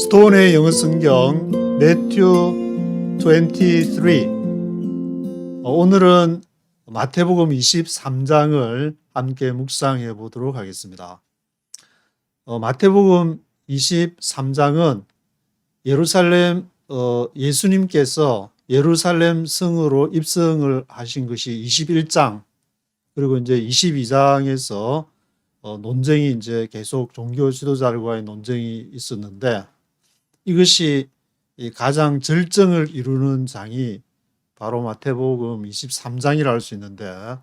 스톤의 영어 성경 매튜 23. 오늘은 마태복음 23장을 함께 묵상해 보도록 하겠습니다. 마태복음 23장은 예수님께서 예루살렘 성으로 입성을 하신 것이 21장, 그리고 이제 22장에서 논쟁이 이제 계속 종교 지도자들과의 논쟁이 있었는데, 이것이 가장 절정을 이루는 장이 바로 마태복음 23장이라 할 수 있는데,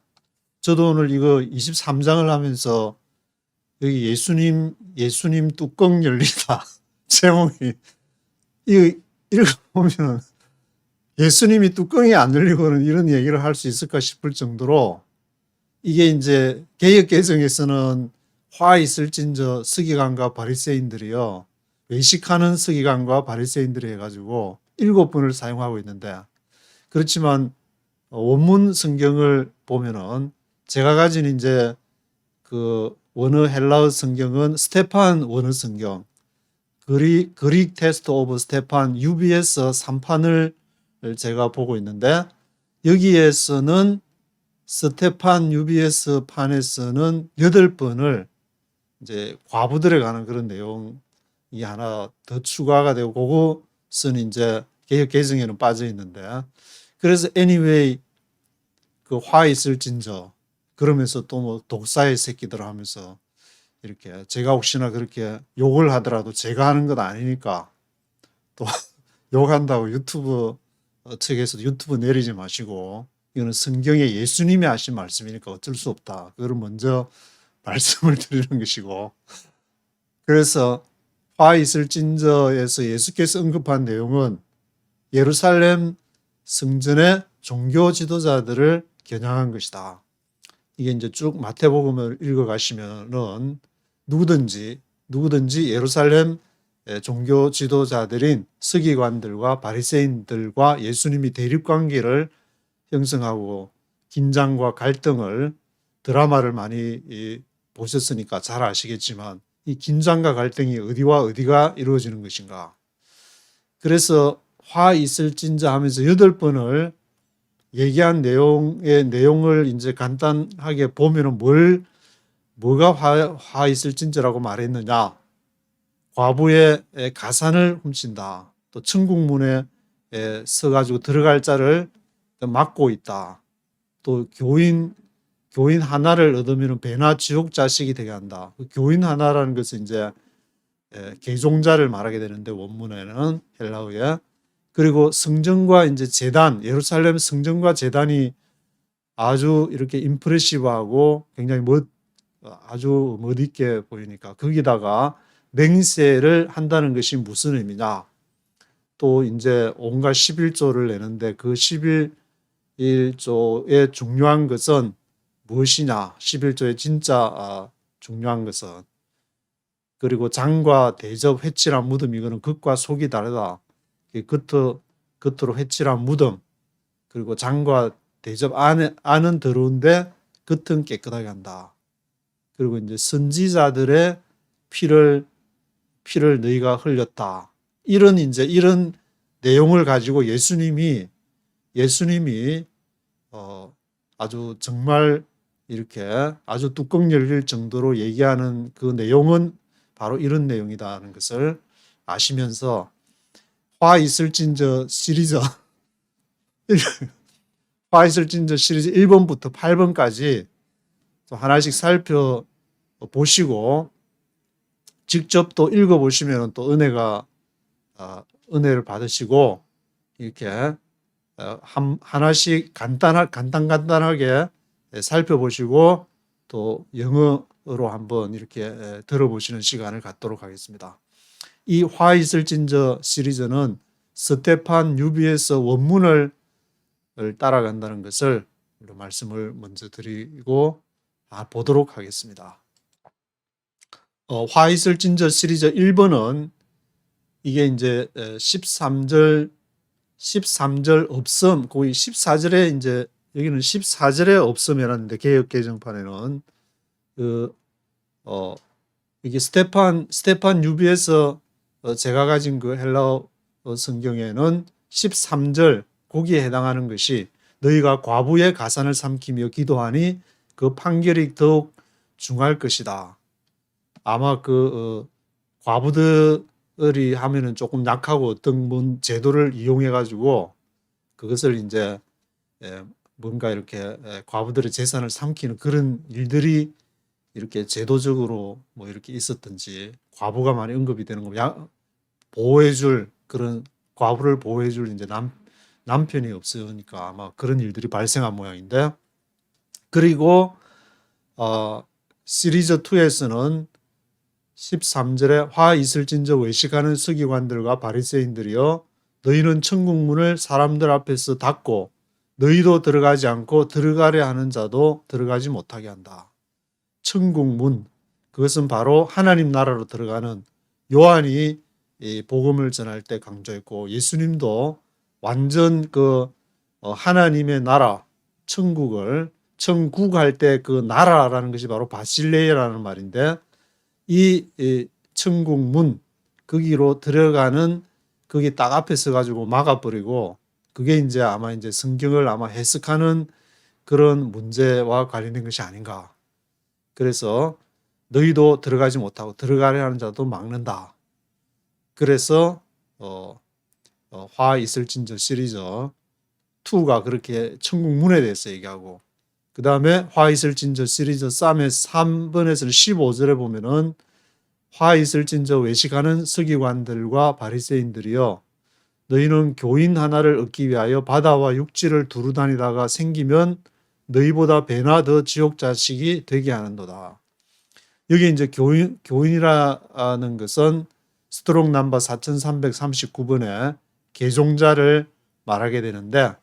저도 오늘 이거 23장을 하면서 여기 예수님 뚜껑 열리다 제목이 이거 읽어보면 예수님이 뚜껑이 안 열리고는 이런 얘기를 할 수 있을까 싶을 정도로, 이게 이제 개역 개정에서는 화 있을진저 서기관과 바리새인들이요, 외식하는 서기관과 바리새인들이 해가지고 7번을 사용하고 있는데, 그렇지만 원문 성경을 보면은 제가 가진 이제 그 원어 헬라어 성경은 스테판 원어 성경, 그릭 테스트 오브 스테판 UBS 3판을 제가 보고 있는데, 여기에서는 스테판 UBS 판에서는 8번을 이제 과부들에 관한 그런 내용이 하나 더 추가가 되고, 그것은 이제 개역 개정에는 빠져 있는데, 그래서 anyway 그 화 있을진저 그러면서 또 뭐 독사의 새끼들 하면서 이렇게, 제가 혹시나 그렇게 욕을 하더라도 제가 하는 건 아니니까 또 욕한다고 유튜브 측에서 유튜브 내리지 마시고, 이거는 성경에 예수님이 하신 말씀이니까 어쩔 수 없다, 그걸 먼저 말씀을 드리는 것이고, 그래서 화 있을진저에서 예수께서 언급한 내용은 예루살렘 성전의 종교 지도자들을 겨냥한 것이다. 이게 이제 쭉 마태복음을 읽어가시면은 누구든지 예루살렘 종교 지도자들인 서기관들과 바리새인들과 예수님이 대립관계를 형성하고 긴장과 갈등을, 드라마를 많이 보셨으니까 잘 아시겠지만 이 긴장과 갈등이 어디와 어디가 이루어지는 것인가. 그래서 화 있을진저 하면서 8번을 얘기한 내용을 이제 간단하게 보면은 뭐가 화 있을진저라고 말했느냐. 과부의 가산을 훔친다. 또 천국문에 서가지고 들어갈 자를 막고 있다. 또 교인 하나를 얻으면 배나 지옥 자식이 되게 한다. 그 교인 하나라는 것은 이제 개종자를 말하게 되는데, 원문에는 헬라어에. 그리고 성전과 이제 제단, 예루살렘 성전과 제단이 아주 이렇게 임프레시브하고 굉장히 아주 멋있게 보이니까 거기다가 맹세를 한다는 것이 무슨 의미냐. 또 이제 온갖 11조를 내는데 그 11조의 중요한 것은 무엇이냐. 11조의 진짜 중요한 것은, 그리고 장과 대접 회칠한 무덤, 이거는 겉과 속이 다르다. 겉으로 회칠한 무덤, 그리고 장과 대접 안은 더러운데 겉은 깨끗하게 한다. 그리고 이제 선지자들의 피를 너희가 흘렸다. 이런 내용을 가지고 예수님이 아주 정말 이렇게 아주 뚜껑 열릴 정도로 얘기하는 그 내용은 바로 이런 내용이다는 것을 아시면서 화 있을진저 시리즈 화 있을진저 시리즈 1번부터 8번까지 또 하나씩 살펴보시고 직접 또 읽어보시면 또 은혜를 받으시고, 이렇게 하나씩 간단하게 살펴보시고 또 영어로 한번 이렇게 들어보시는 시간을 갖도록 하겠습니다. 이 화 있을진저 시리즈는 스테판 유비에서 원문을 따라간다는 것을 말씀을 먼저 드리고 보도록 하겠습니다. 화 있을진저 시리즈 1번은 이게 이제 13절 없음, 거기 14절에 이제 여기는 14절에 없음 해놨는데, 개역 개정판에는 이게 스테판 유비에서 제가 가진 그 헬라어 성경에는 13절 거기에 해당하는 것이 너희가 과부의 가산을 삼키며 기도하니 그 판결이 더욱 중할 것이다. 아마 과부들이 하면은 조금 약하고 어떤 뭔 제도를 이용해 가지고 그것을 이제 뭔가 이렇게 과부들의 재산을 삼키는 그런 일들이 이렇게 제도적으로 뭐 이렇게 있었든지 과부가 많이 언급이 되는 거 보호해줄 그런 과부를 보호해줄 이제 남편이 없으니까 아마 그런 일들이 발생한 모양인데 그리고 시리즈 2에서는 13절에 화 있을진저 외식하는 서기관들과 바리새인들이여 너희는 천국문을 사람들 앞에서 닫고 너희도 들어가지 않고 들어가려 하는 자도 들어가지 못하게 한다. 천국문 그것은 바로 하나님 나라로 들어가는 요한이 이 복음을 전할 때 강조했고 예수님도 완전 하나님의 나라 천국할 때 그 나라라는 것이 바로 바실레이라는 말인데 이 천국문 거기로 들어가는 거기 딱 앞에 서가지고 막아버리고 그게 이제 아마 이제 성경을 아마 해석하는 그런 문제와 관련된 것이 아닌가. 그래서 너희도 들어가지 못하고 들어가려 하는 자도 막는다. 그래서 화 있을진저 시리즈 2가 그렇게 천국문에 대해서 얘기하고 그 다음에 화 있을진저 시리즈 3번에서는 15절에 보면은 화 있을진저 외식하는 서기관들과 바리새인들이여 너희는 교인 하나를 얻기 위하여 바다와 육지를 두루 다니다가 생기면 너희보다 배나 더 지옥 자식이 되게 하는도다. 여기 이제 교인이라는 것은 스트롱 넘버 4339번에 개종자를 말하게 되는데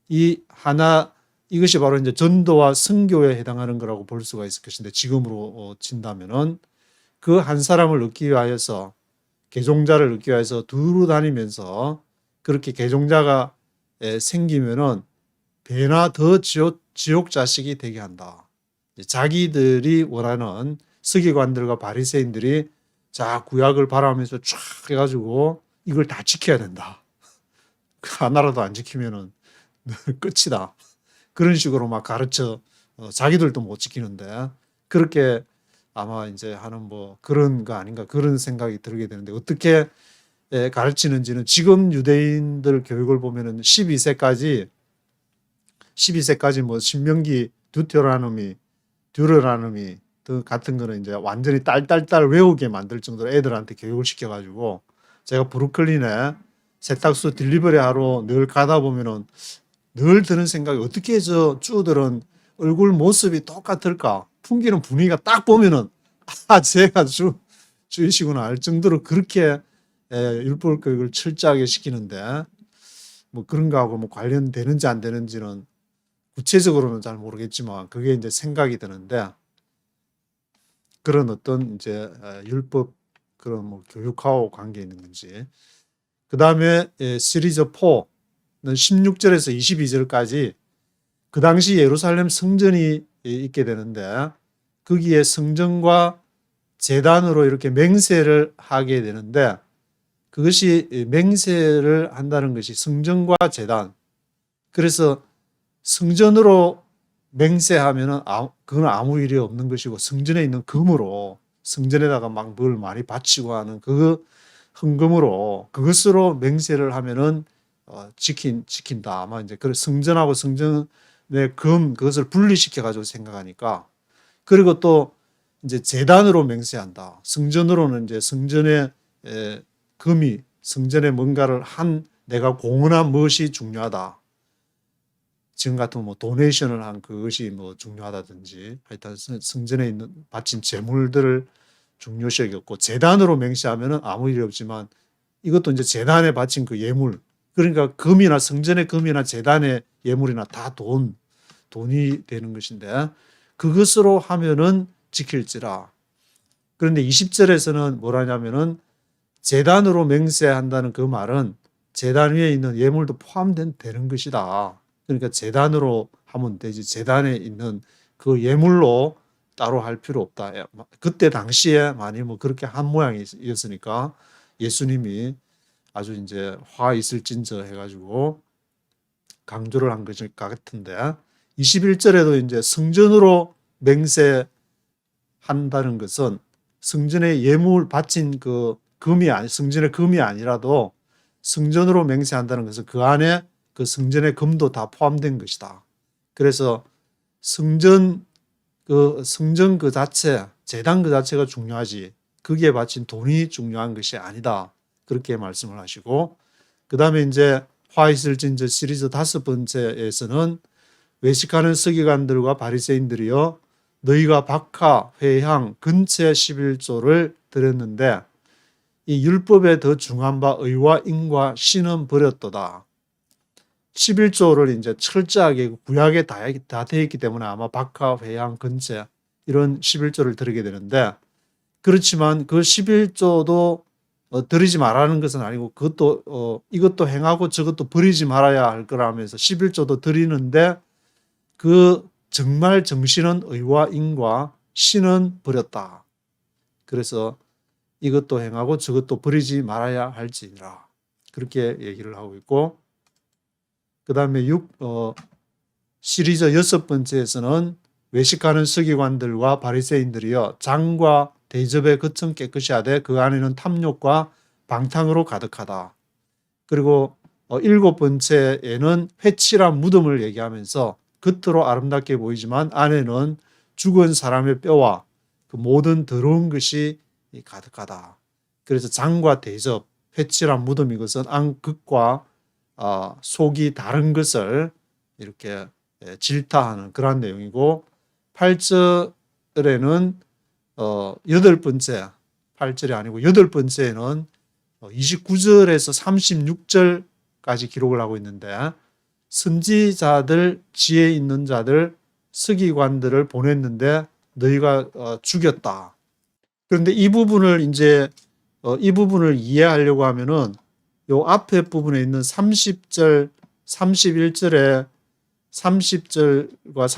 이것이 바로 이제 전도와 선교에 해당하는 거라고 볼 수가 있을 것인데 지금으로 친다면은 그 한 사람을 얻기 위하여서 개종자를 얻기 위해서 두루 다니면서 그렇게 개종자가 생기면은 배나 더 지옥 자식이 되게 한다. 자기들이 원하는 서기관들과 바리새인들이 자 구약을 바라면서 쫙 해가지고 이걸 다 지켜야 된다. 하나라도 안 지키면은 끝이다. 그런 식으로 막 가르쳐 자기들도 못 지키는데 그렇게 아마 이제 하는 뭐 그런 거 아닌가 그런 생각이 들게 되는데 어떻게 가르치는지는 지금 유대인들 교육을 보면은 12세까지 뭐 신명기 듀테로노미 같은 거는 이제 완전히 딸딸딸 외우게 만들 정도로 애들한테 교육을 시켜가지고 제가 브루클린에 세탁소 딜리버리 하러 늘 가다 보면은 늘 드는 생각이 어떻게 저 쭈들은 얼굴 모습이 똑같을까? 풍기는 분위기가 딱 보면은 제가 주이시구나 알 정도로 그렇게 율법 교육을 철저하게 시키는데 뭐 그런 거하고 뭐 관련되는지 안 되는지는 구체적으로는 잘 모르겠지만 그게 이제 생각이 드는데 그런 어떤 이제 율법 그런 뭐 교육하고 관계 있는 건지 그 다음에 시리즈 4는 16절에서 22절까지 그 당시 예루살렘 성전이 있게 되는데 거기에 성전과 제단으로 이렇게 맹세를 하게 되는데 그것이 맹세를 한다는 것이 성전과 제단 그래서 성전으로 맹세하면은 그건 아무 일이 없는 것이고 성전에 있는 금으로 성전에다가 막 뭘 많이 바치고 하는 그 헌금으로 그것으로 맹세를 하면은 지킨다. 아마 이제 그 성전하고 성전의 그것을 분리시켜 가지고 생각하니까 그리고 또 이제 제단으로 맹세한다. 성전으로는 이제 성전의 금이 성전에 뭔가를 내가 공헌한 무엇이 중요하다. 지금 같은 뭐 도네이션을 한 그것이 뭐 중요하다든지 하여튼 성전에 있는 바친 재물들을 중요시 여겼고 제단으로 맹세하면은 아무 일이 없지만 이것도 이제 제단에 바친 그 예물 그러니까 금이나 성전의 금이나 제단의 예물이나 다 돈이 되는 것인데 그것으로 하면은 지킬지라. 그런데 20절에서는 뭐라냐면은 제단으로 맹세한다는 그 말은 제단 위에 있는 예물도 포함되는 것이다. 그러니까 제단으로 하면 되지 제단에 있는 그 예물로 따로 할 필요 없다. 그때 당시에 많이 뭐 그렇게 한 모양이었으니까 예수님이 아주 이제 화 있을진저 해가지고 강조를 한 것 같은데 21절에도 이제 성전으로 맹세한다는 것은 성전에 예물 바친 그 성전의 금이 아니라도 성전으로 맹세한다는 것은 그 안에 그 성전의 금도 다 포함된 것이다. 그래서 성전 그 자체, 제단 그 자체가 중요하지 거기에 바친 돈이 중요한 것이 아니다. 그렇게 말씀을 하시고 그 다음에 이제 화 있을 진저 시리즈 5번째에서는 외식하는 서기관들과 바리새인들이여 너희가 박하, 회향, 근체 11조를 드렸는데 이 율법에 더 중한 바 의와 인과 신은 버렸도다. 11조를 이제 철저하게 구약에 다 되어 있기 때문에 아마 박하, 회향, 근체 이런 11조를 드리게 되는데 그렇지만 그 11조도 드리지 말라는 것은 아니고 그것도 이것도 행하고 저것도 버리지 말아야 할 거라면서 11조도 드리는데 그 정말 정신은 의와 인과 신은 버렸다. 그래서 이것도 행하고 저것도 버리지 말아야 할지니라. 그렇게 얘기를 하고 있고 그 다음에 시리즈 6번째에서는 외식하는 서기관들과 바리새인들이여 장과 대접의 겉은 깨끗이 하되 그 안에는 탐욕과 방탕으로 가득하다. 그리고 7번째에는 회칠한 무덤을 얘기하면서 겉으로 아름답게 보이지만 안에는 죽은 사람의 뼈와 그 모든 더러운 것이 가득하다. 그래서 장과 대접, 회칠한 무덤 이것은 안 겉과 속이 다른 것을 이렇게 질타하는 그런 내용이고 8절에는 8번째 8절이 아니고 8번째에는 29절에서 36절까지 기록을 하고 있는데 선지자들 지혜 있는 자들 서기관들을 보냈는데 너희가 죽였다. 그런데 이 부분을 이해하려고 하면은 요 앞에 부분에 있는 30절, 31절에 30절과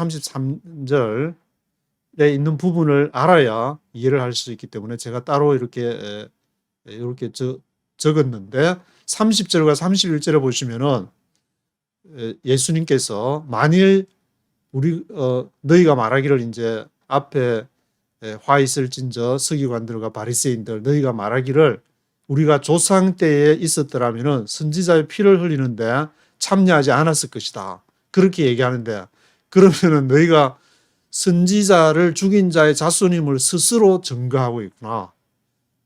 33절에 있는 부분을 알아야 이해를 할 수 있기 때문에 제가 따로 이렇게 적었는데 30절과 31절에 보시면은 예수님께서 만일 너희가 말하기를 이제 앞에 화 있을진저 서기관들과 바리새인들 너희가 말하기를 우리가 조상 때에 있었더라면은 선지자의 피를 흘리는데 참여하지 않았을 것이다. 그렇게 얘기하는데 그러면은 너희가 선지자를 죽인 자의 자손임을 스스로 증거하고 있구나.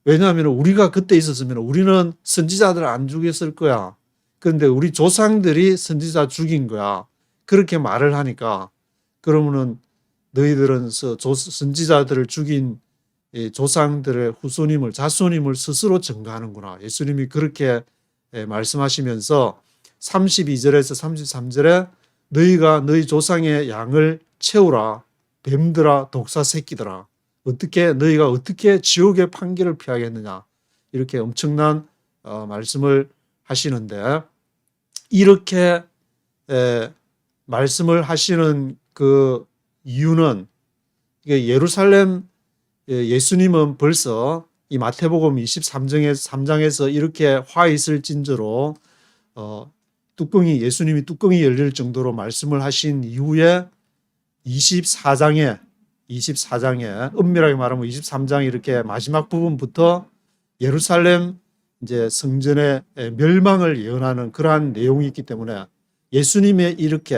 왜냐하면 우리가 그때 있었으면 우리는 선지자들을 안 죽였을 거야. 그런데 우리 조상들이 선지자 죽인 거야. 그렇게 말을 하니까 그러면은 너희들은 선지자들을 죽인 조상들의 후손임을 자손임을 스스로 증거하는구나. 예수님이 그렇게 말씀하시면서 32절에서 33절에 너희가 너희 조상의 양을 채우라. 뱀들아 독사 새끼들아. 너희가 어떻게 지옥의 판결을 피하겠느냐. 이렇게 엄청난 말씀을 하시는데 이렇게 말씀을 하시는 그 이유는 예루살렘 예수님은 벌써 이 마태복음 23장에서 이렇게 화 있을진저로 예수님이 뚜껑이 열릴 정도로 말씀을 하신 이후에 24장에 엄밀하게 말하면 23장 이렇게 마지막 부분부터 예루살렘 이제 성전의 멸망을 예언하는 그러한 내용이 있기 때문에 예수님의 이렇게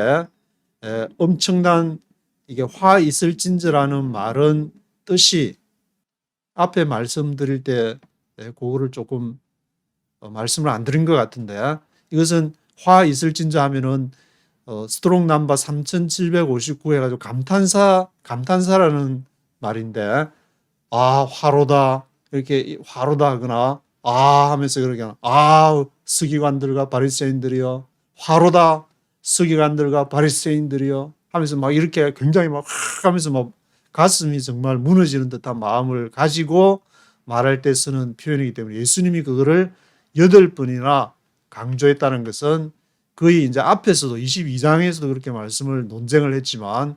엄청난 이게 화 있을진저라는 말은 뜻이 앞에 말씀드릴 때 그거를 조금 말씀을 안 드린 것 같은데 이것은 화 있을진저 하면은 스트롱 넘버 3759 해가지고 감탄사라는 말인데 화로다 이렇게 화로다 하거나 하면서 그렇게 서기관들과 바리새인들이여 화로다 서기관들과 바리새인들이여 하면서 막 이렇게 굉장히 막 하면서 막 가슴이 정말 무너지는 듯한 마음을 가지고 말할 때 쓰는 표현이기 때문에 예수님이 그거를 8번이나 강조했다는 것은 거의 이제 앞에서도 22장에서도 그렇게 말씀을 논쟁을 했지만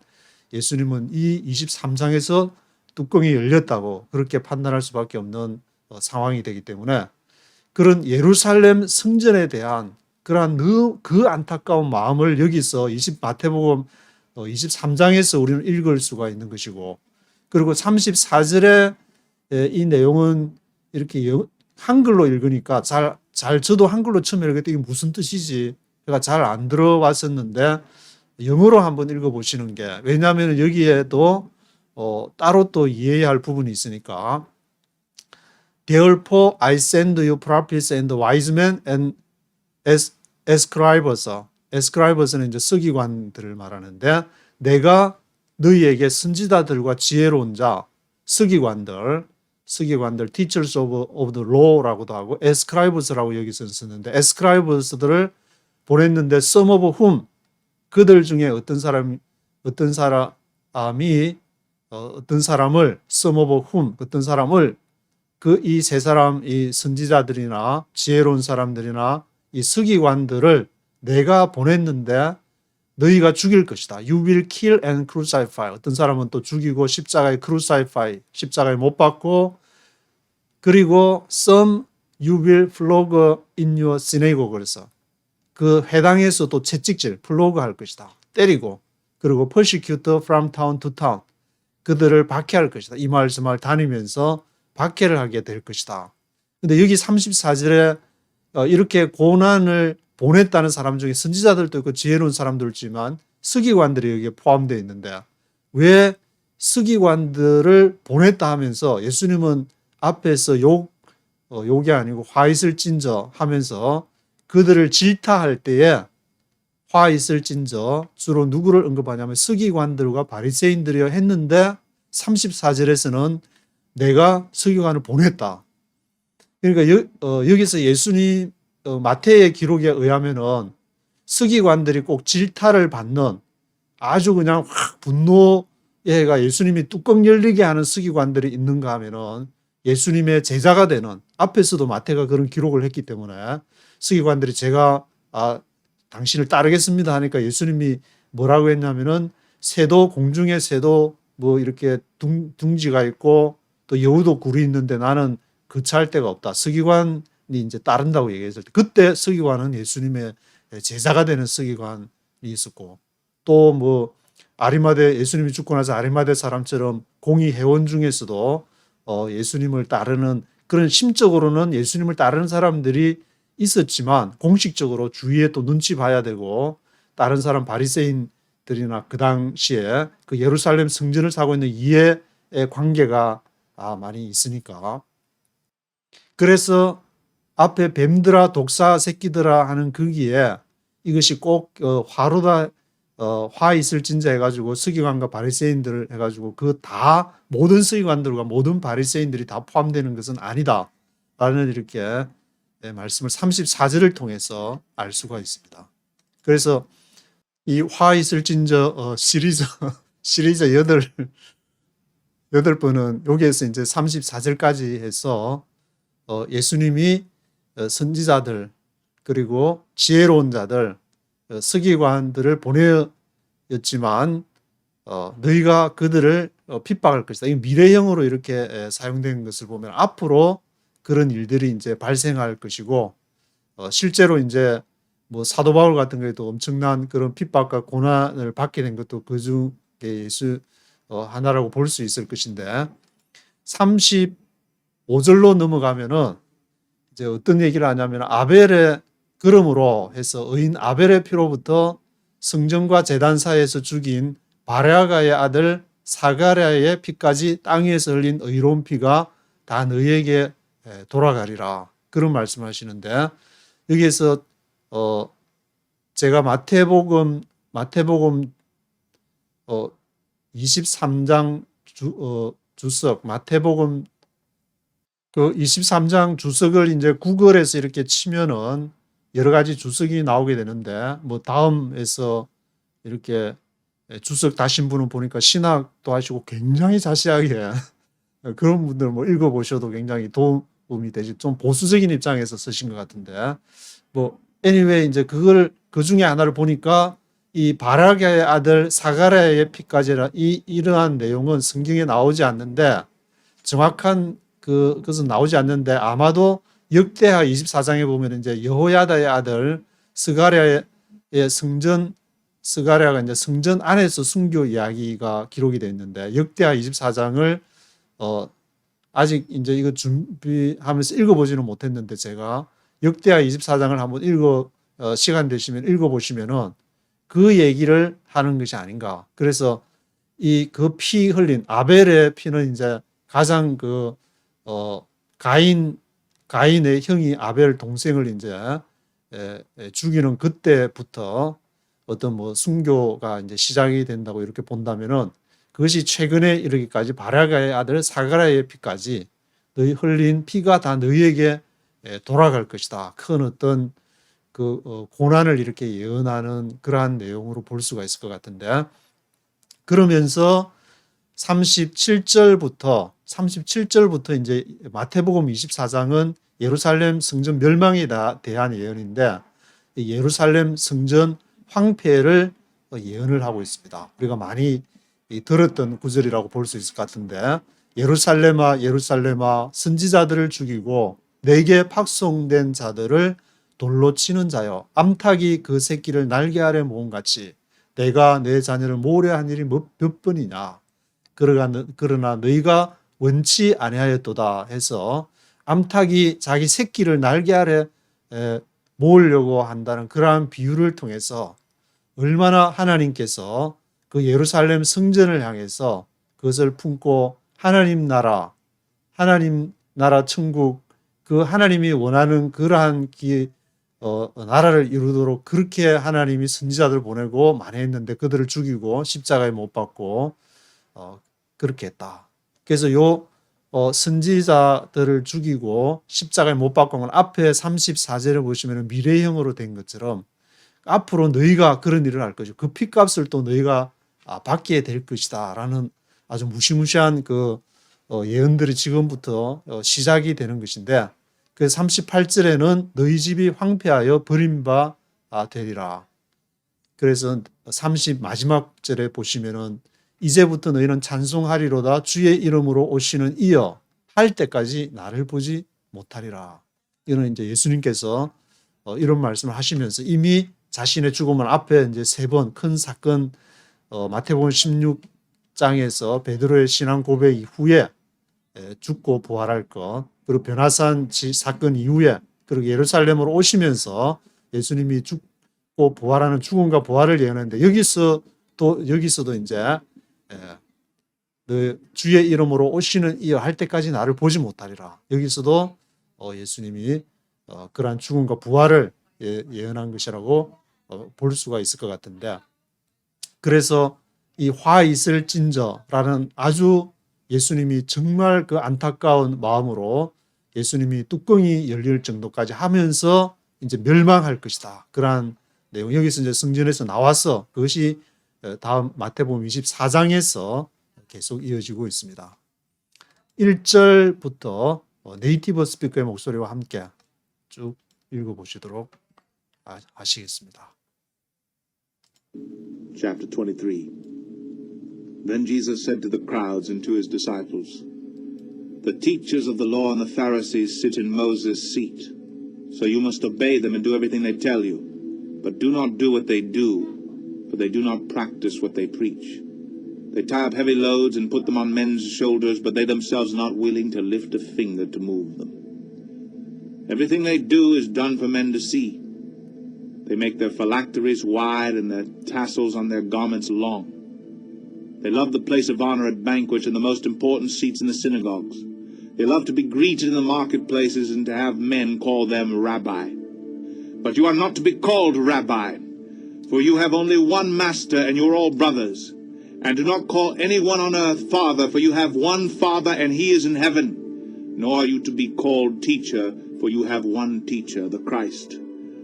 예수님은 이 23장에서 뚜껑이 열렸다고 그렇게 판단할 수밖에 없는 상황이 되기 때문에 그런 예루살렘 성전에 대한 그러한 그 안타까운 마음을 여기서 마태복음 23장에서 우리는 읽을 수가 있는 것이고, 그리고 34절에 이 내용은 이렇게 한글로 읽으니까 저도 한글로 처음에 읽을 때 이게 무슨 뜻이지? 제가 잘 안 들어왔었는데 영어로 한번 읽어보시는 게, 왜냐하면 여기에도 따로 또 이해해야 할 부분이 있으니까. Therefore I send you prophets and wise men and scribes. scribes는 이제 서기관들을 말하는데, 내가 너희에게 선지자들과 지혜로운 자, 서기관들, teachers of the law라고도 하고 scribes라고 여기서 쓰는데, scribes들을 보냈는데 some of whom, 그들 중에 어떤 사람을 some of whom, 어떤 사람을 이 세 사람, 이 선지자들이나 지혜로운 사람들이나 이 서기관들을 내가 보냈는데 너희가 죽일 것이다. You will kill and crucify. 어떤 사람은 또 죽이고 십자가에 crucify, 십자가에 못 박고, 그리고 some you will flog in your synagogue. 그래서 그 회당에서 또 채찍질, 플로그 할 것이다. 때리고, 그리고 persecute from town to town. 그들을 박해할 것이다. 이 말 저 말 다니면서 박해를 하게 될 것이다. 근데 여기 34절에 이렇게 고난을 보냈다는 사람 중에 선지자들도 있고 지혜로운 사람도 있지만 서기관들이 여기에 포함되어 있는데, 왜 서기관들을 보냈다 하면서 예수님은 앞에서 욕이 아니고 화 있을 찐저 하면서 그들을 질타할 때에 화 있을 찐저 주로 누구를 언급하냐면 서기관들과 바리새인들이여 했는데, 34절에서는 내가 서기관을 보냈다. 그러니까 여기서 예수님 마태의 기록에 의하면은 서기관들이 꼭 질타를 받는, 아주 그냥 확 분노해가 예수님이 뚜껑 열리게 하는 서기관들이 있는가 하면은 예수님의 제자가 되는, 앞에서도 마태가 그런 기록을 했기 때문에 서기관들이 제가 당신을 따르겠습니다 하니까 예수님이 뭐라고 했냐면은 새도, 공중의 새도 뭐 이렇게 둥지가 있고 또 여우도 굴이 있는데 나는 거처할 데가 없다. 서기관이 이제 따른다고 얘기했을 때, 그때 서기관은 예수님의 제자가 되는 서기관이 있었고, 또 뭐 예수님이 죽고 나서 아리마대 사람처럼 공의 회원 중에서도 예수님을 따르는, 그런 심적으로는 예수님을 따르는 사람들이 있었지만 공식적으로 주위에 또 눈치 봐야 되고, 다른 사람 바리새인들이나 그 당시에 그 예루살렘 성전을 사고 있는 이해의 관계가 많이 있으니까. 그래서 앞에 뱀들아 독사 새끼들아 하는 거기에 이것이 꼭 화로다, 화 있을 진자 해가지고 서기관과 바리새인들을 해가지고 그 다 모든 서기관들과 모든 바리새인들이 다 포함되는 것은 아니다 라는 이렇게 말씀을 34절을 통해서 알 수가 있습니다. 그래서 이 화 있을 진저 시리즈 8번은 여기에서 이제 34절까지 해서 예수님이 선지자들 그리고 지혜로운 자들 서기관들을 보내었지만 너희가 그들을 핍박할 것이다. 이 미래형으로 이렇게 사용된 것을 보면 앞으로 그런 일들이 이제 발생할 것이고, 실제로 이제 뭐 사도 바울 같은 경우에도 엄청난 그런 핍박과 고난을 받게 된 것도 그 중에 예수 하나라고 볼 수 있을 것인데, 35절로 넘어가면은 이제 어떤 얘기를 하냐면 아벨의 그러므로 해서 의인 아벨의 피로부터 성전과 제단 사이에서 죽인 바레아가의 아들 사가랴의 피까지 땅 위에서 흘린 의로운 피가 다 너희에게 돌아가리라, 그런 말씀하시는데, 여기에서 제가 마태복음 23장 주석, 마태복음 그 23장 주석을 이제 구글에서 이렇게 치면은 여러 가지 주석이 나오게 되는데, 뭐 다음에서 이렇게 주석 다신 분은 보니까 신학도 하시고 굉장히 자세하게 그런 분들 뭐 읽어보셔도 굉장히 도움이 되지, 좀 보수적인 입장에서 쓰신 것 같은데, 뭐 anyway 이제 그 중에 하나를 보니까 이 바라게의 아들 사가랴의 피까지라 이러한 내용은 성경에 나오지 않는데, 정확한 그것은 나오지 않는데 아마도 역대하 24장에 보면 이제 여호야다의 아들 스가랴의 스가랴가 이제 성전 안에서 순교 이야기가 기록이 되어 있는데, 역대하 24장을 아직 이제 이거 준비하면서 읽어보지는 못했는데, 제가 역대하 24장을 한번 시간 되시면 읽어보시면은 그 얘기를 하는 것이 아닌가. 그래서 그 피 흘린 아벨의 피는 이제 가장 가인의 형이 아벨 동생을 이제 죽이는 그때부터 어떤 순교가 이제 시작이 된다고 이렇게 본다면은, 그것이 최근에 이르기까지 바라가의 아들 사가랴의 피까지 너희 흘린 피가 다 너희에게 돌아갈 것이다. 큰 어떤 고난을 이렇게 예언하는 그러한 내용으로 볼 수가 있을 것 같은데, 그러면서 37절부터 이제 마태복음 24장은 예루살렘 성전 멸망에 대한 예언인데, 예루살렘 성전 황폐를 예언을 하고 있습니다. 우리가 많이 들었던 구절이라고 볼 수 있을 것 같은데, 예루살렘아 예루살렘아 선지자들을 죽이고 내게 fak송된 자들을 돌로 치는 자여, 암탉이 그 새끼를 날개 아래 모은 같이 내가 내 자녀를 모래한 일이 몇 번이냐. 그러나 너희가 원치 아니하였도다 해서, 암탉이 자기 새끼를 날개 아래 모으려고 한다는 그러한 비유를 통해서 얼마나 하나님께서 그 예루살렘 성전을 향해서 그것을 품고 하나님 나라 천국, 그 하나님이 원하는 그러한 나라를 이루도록 그렇게 하나님이 선지자들 보내고 많이 했는데, 그들을 죽이고 십자가에 못 박고 그렇게 했다. 그래서 선지자들을 죽이고 십자가에 못 박은 건 앞에 34절을 보시면 미래형으로 된 것처럼 앞으로 너희가 그런 일을 할 것이고 그 핏값을 또 너희가 받게 될 것이다 라는 아주 무시무시한 예언들이 지금부터 시작이 되는 것인데, 그 38절에는 너희 집이 황폐하여 버림바 되리라. 그래서 마지막 절에 보시면은 이제부터 너희는 찬송하리로다 주의 이름으로 오시는 이여 할 때까지 나를 보지 못하리라. 이는 이제 예수님께서 이런 말씀을 하시면서 이미 자신의 죽음을 앞에 이제 3번 큰 사건, 마태복음 16장에서 베드로의 신앙 고백 이후에 죽고 부활할 것, 그리고 변화산 사건 이후에, 그리고 예루살렘으로 오시면서 예수님이 죽고 부활하는 죽음과 부활을 예언하는데, 여기서도 이제 주의 이름으로 오시는 이여 할 때까지 나를 보지 못하리라. 여기서도 예수님이 그러한 죽음과 부활을 예언한 것이라고 볼 수가 있을 것 같은데, 그래서 이 화 있을진저라는 아주 예수님이 정말 그 안타까운 마음으로 예수님이 뚜껑이 열릴 정도까지 하면서 이제 멸망할 것이다. 그러한 내용, 여기서 이제 성전에서 나와서 그것이 다음 마태복음 24장에서 계속 이어지고 있습니다. 1절부터 네이티브 스피커의 목소리와 함께 쭉 읽어보시도록 하시겠습니다. Chapter 23. Then Jesus said to the crowds and to his disciples, The teachers of the law and the Pharisees sit in Moses' seat, so you must obey them and do everything they tell you. But do not do what they do, for they do not practice what they preach. They tie up heavy loads and put them on men's shoulders, but they themselves are not willing to lift a finger to move them. Everything they do is done for men to see. They make their phylacteries wide and their tassels on their garments long. They love the place of honor at banquets and the most important seats in the synagogues. They love to be greeted in the marketplaces and to have men call them rabbi. But you are not to be called rabbi, for you have only one master and you are all brothers. And do not call anyone on earth father, for you have one Father and he is in heaven. Nor are you to be called teacher, for you have one teacher, the Christ.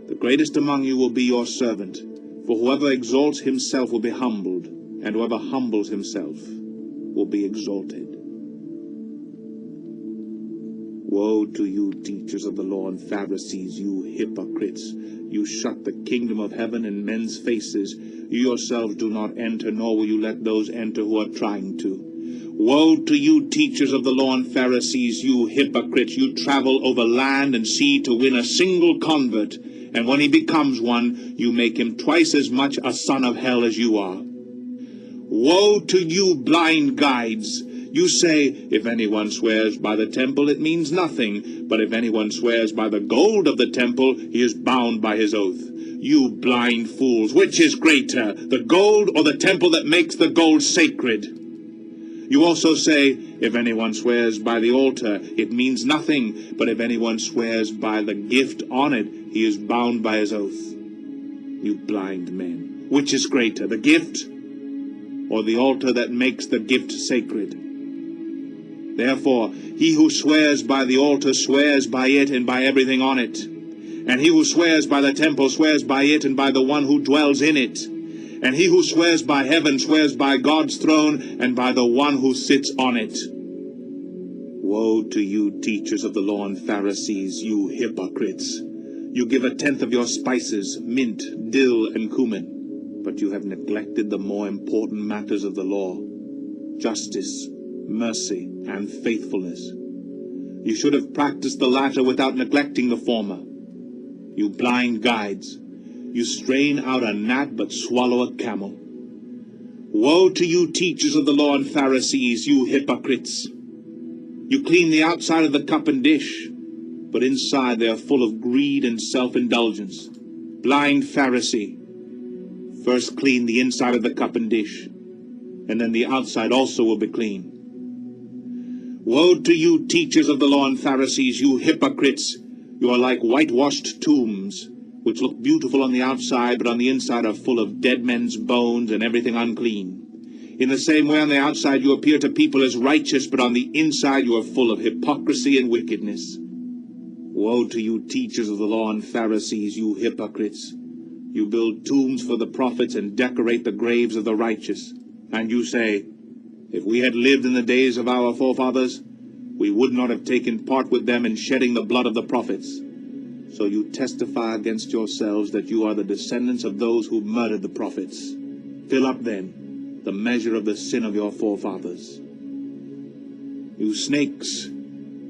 The greatest among you will be your servant. For whoever exalts himself will be humbled, and whoever humbles himself will be exalted. Woe to you, teachers of the law and Pharisees, you hypocrites! You shut the kingdom of heaven in men's faces. You yourselves do not enter, nor will you let those enter who are trying to. Woe to you, teachers of the law and Pharisees, you hypocrites! You travel over land and sea to win a single convert, and when he becomes one, you make him twice as much a son of hell as you are. Woe to you, blind guides! You say, if anyone swears by the temple, it means nothing, but if anyone swears by the gold of the temple, he is bound by his oath. You blind fools, which is greater, the gold or the temple that makes the gold sacred? You also say, if anyone swears by the altar, it means nothing, but if anyone swears by the gift on it, he is bound by his oath. You blind men, which is greater, the gift or the altar that makes the gift sacred? Therefore, he who swears by the altar swears by it and by everything on it. And he who swears by the temple swears by it and by the one who dwells in it. And he who swears by heaven swears by God's throne and by the one who sits on it. Woe to you, teachers of the law and Pharisees, you hypocrites! You give 1/10 of your spices, mint, dill, and cumin, but you have neglected the more important matters of the law: justice, mercy, and faithfulness. You should have practiced the latter without neglecting the former. You blind guides! You strain out a gnat but swallow a camel. Woe to you, teachers of the law and Pharisees, you hypocrites! You clean the outside of the cup and dish, but inside they are full of greed and self-indulgence. Blind Pharisee! First clean the inside of the cup and dish, and then the outside also will be clean. Woe to you, teachers of the law and Pharisees, you hypocrites! You are like whitewashed tombs, which look beautiful on the outside, but on the inside are full of dead men's bones and everything unclean. In the same way, on the outside you appear to people as righteous, but on the inside you are full of hypocrisy and wickedness. Woe to you, teachers of the law and Pharisees, you hypocrites! You build tombs for the prophets and decorate the graves of the righteous. And you say, if we had lived in the days of our forefathers, we would not have taken part with them in shedding the blood of the prophets. So you testify against yourselves that you are the descendants of those who murdered the prophets. Fill up, then, the measure of the sin of your forefathers. You snakes,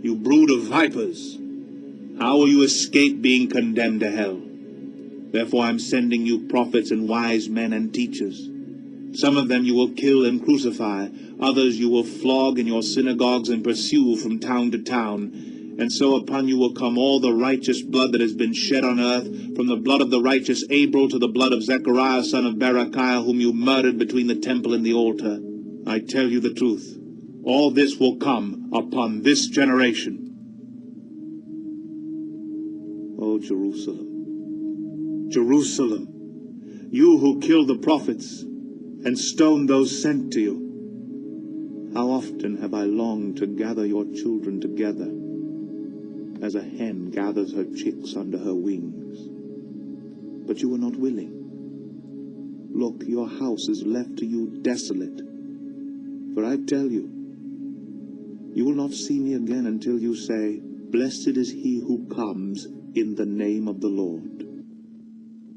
you brood of vipers, how will you escape being condemned to hell? Therefore I am sending you prophets and wise men and teachers. Some of them you will kill and crucify, others you will flog in your synagogues and pursue from town to town. And so upon you will come all the righteous blood that has been shed on earth, from the blood of the righteous Abel to the blood of Zechariah son of Berechiah, whom you murdered between the temple and the altar. I tell you the truth, all this will come upon this generation. O Jerusalem, Jerusalem, you who killed the prophets and stoned those sent to you, how often have I longed to gather your children together, as a hen gathers her chicks under her wings. But you were not willing. Look, your house is left to you desolate. For I tell you, you will not see me again until you say, blessed is he who comes in the name of the Lord.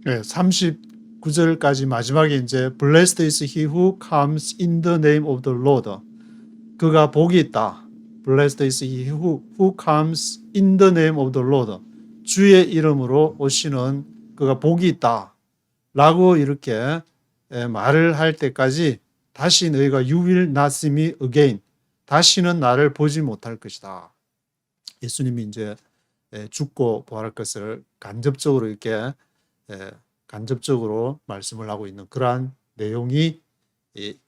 네, 39절까지 마지막에 이제 Blessed is he who comes in the name of the Lord. 그가 복이 있다. Blessed is he who comes in the name of the Lord. 주의 이름으로 오시는 그가 복이 있다. 라고 이렇게 말을 할 때까지 다시 너희가 You will not see me again. 다시는 나를 보지 못할 것이다. 예수님이 이제 죽고 부활할 것을 간접적으로 이렇게 간접적으로 말씀을 하고 있는 그러한 내용이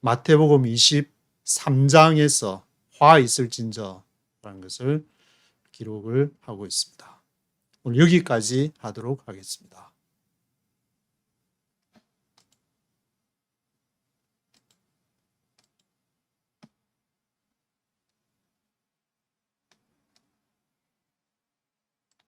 마태복음 23장에서 화 있을진저라는 것을 기록을 하고 있습니다. 오늘 여기까지 하도록 하겠습니다.